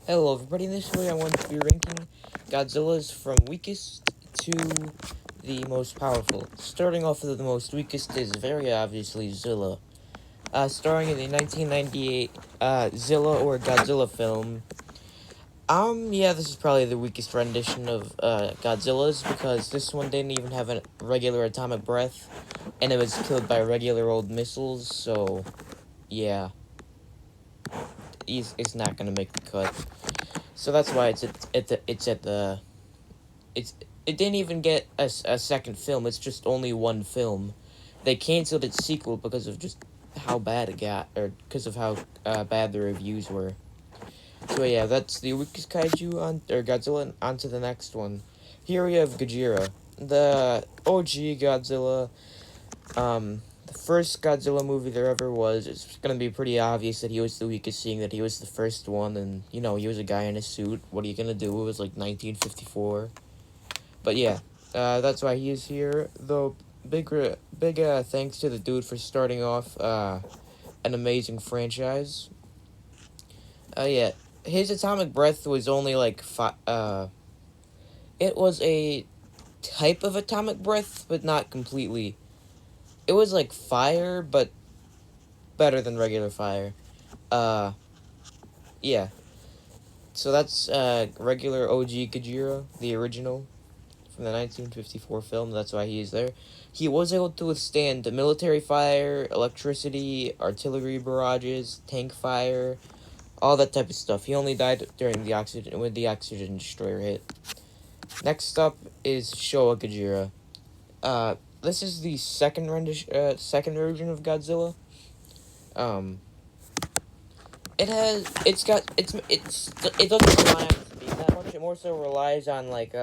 Hello everybody, in this video I want to be ranking Godzilla's from weakest to the most powerful. Starting off with the most weakest is very obviously Zilla. Starring in the 1998 Zilla or Godzilla film. Yeah, this is probably the weakest rendition of Godzilla's because this one didn't even have a regular atomic breath and it was killed by regular old missiles, so yeah. It's not gonna make the cut. So that's why it didn't even get a second film. It's just only one film. They canceled its sequel because of just how bad it got, or because of how bad the reviews were. So yeah, that's the weakest kaiju or Godzilla. On to the next one. Here we have Gajira, the OG Godzilla. The first Godzilla movie there ever was. It's gonna be pretty obvious that he was the weakest, seeing that he was the first one, and he was a guy in a suit. What are you gonna do? It was like 1954. But yeah, that's why he is here. Though big thanks to the dude for starting off an amazing franchise. Yeah, his atomic breath was only like it was a type of atomic breath, but not completely. It was like fire, but better than regular fire. Yeah. So that's regular OG Gajira, the original from the 1954 film. That's why he is there. He was able to withstand the military fire, electricity, artillery barrages, tank fire, all that type of stuff. He only died during the oxygen when the oxygen destroyer hit. Next up is Showa Gajira. This is the second version of Godzilla. It doesn't rely on speed that much. It more so relies on like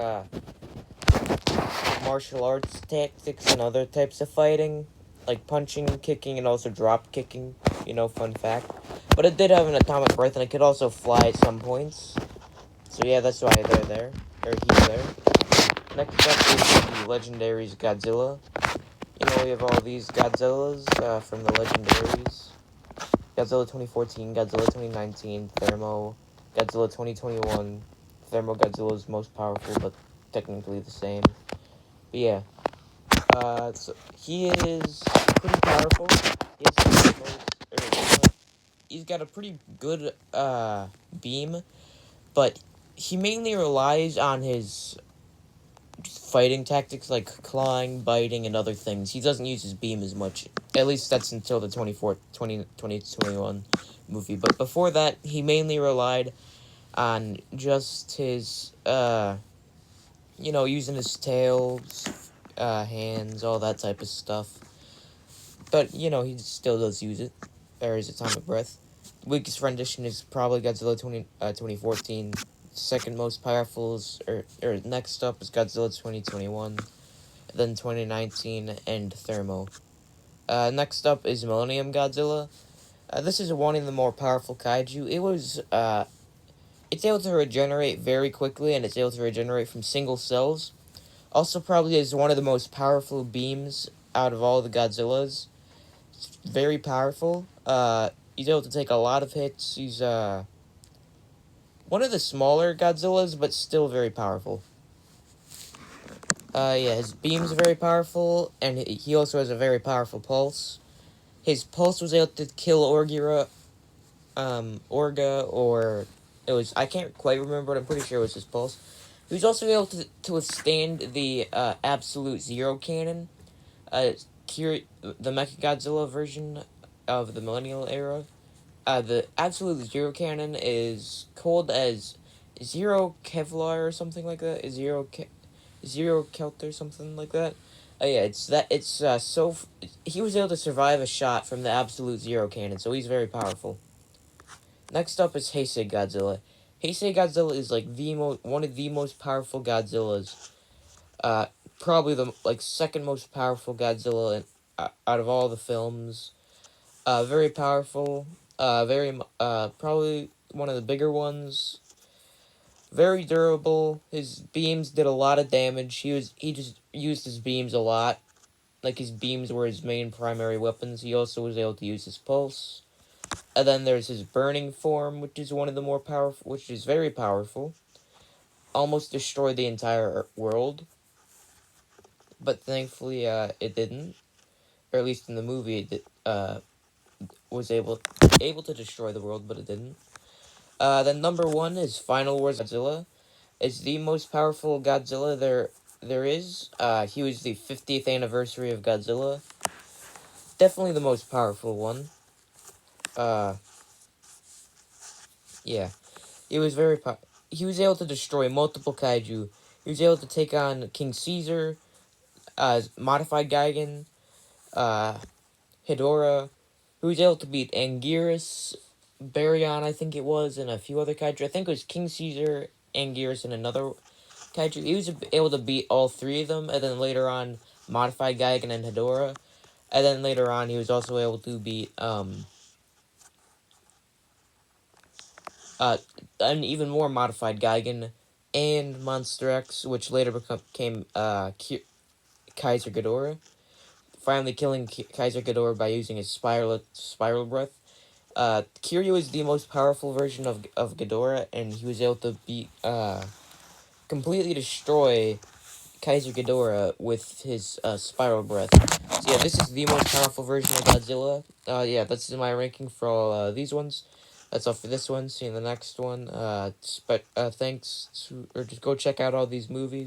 martial arts tactics and other types of fighting, like punching, kicking, and also drop kicking. Fun fact. But it did have an atomic breath, and it could also fly at some points. So yeah, that's why he's there. Next up is the Legendaries Godzilla. We have all these Godzillas from the Legendaries. Godzilla 2014, Godzilla 2019, Thermo, Godzilla 2021. Thermo Godzilla is most powerful, but technically the same. But yeah, so he is pretty powerful. He's got a pretty good beam, but he mainly relies on his fighting tactics like clawing, biting, and other things. He doesn't use his beam as much. At least that's until the 2021 movie. But before that, he mainly relied on just his, using his tails, hands, all that type of stuff. But, he still does use it, or his atomic breath. The weakest rendition is probably Godzilla 2014. Second most powerful is, or next up is Godzilla 2021. Then 2019, and Thermo. Next up is Millennium Godzilla. This is one of the more powerful kaiju. It's able to regenerate very quickly, and it's able to regenerate from single cells. Also, probably is one of the most powerful beams out of all the Godzillas. It's very powerful. He's able to take a lot of hits. He's one of the smaller Godzillas, but still very powerful. Yeah, his beam's very powerful, and he also has a very powerful pulse. His pulse was able to kill Orga, or it was, I can't quite remember, but I'm pretty sure it was his pulse. He was also able to withstand the absolute zero cannon, the Mechagodzilla version of the Millennial era. The absolute zero cannon is called as Zero Kevlar or something like that. Zero Kelter, something like that. Yeah, he was able to survive a shot from the absolute zero cannon, so he's very powerful. Next up is Heisei Godzilla. Heisei Godzilla is like one of the most powerful Godzillas. Probably the second most powerful Godzilla out of all the films. Very powerful. Probably one of the bigger ones. Very durable. His beams did a lot of damage. He just used his beams a lot. Like, his beams were his main primary weapons. He also was able to use his pulse. And then there's his burning form, which is one of the more powerful, which is very powerful. Almost destroyed the entire world, but thankfully, it didn't. Or at least in the movie, it was able to destroy the world, but it didn't. Then number one is Final Wars Godzilla. It's the most powerful Godzilla there is. He was the 50th anniversary of Godzilla. Definitely the most powerful one. Uh, yeah. He was he was able to destroy multiple kaiju. He was able to take on King Caesar, modified Gigan, uh, Hedorah. He was able to beat Anguirus, Baryon, I think it was, and a few other kaiju. I think it was King Caesar, Anguirus, and another kaiju. He was able to beat all three of them, and then later on, modified Gigan and Hedorah. And then later on, he was also able to beat an even more modified Gigan and Monster X, which later became Kaiser Ghidorah. Finally killing Kaiser Ghidorah by using his spiral breath. Kiryu is the most powerful version of Ghidorah, and he was able to completely destroy Kaiser Ghidorah with his spiral breath. So yeah, this is the most powerful version of Godzilla. Yeah, that's my ranking for all these ones. That's all for this one. See you in the next one. Thanks to, or just go check out all these movies.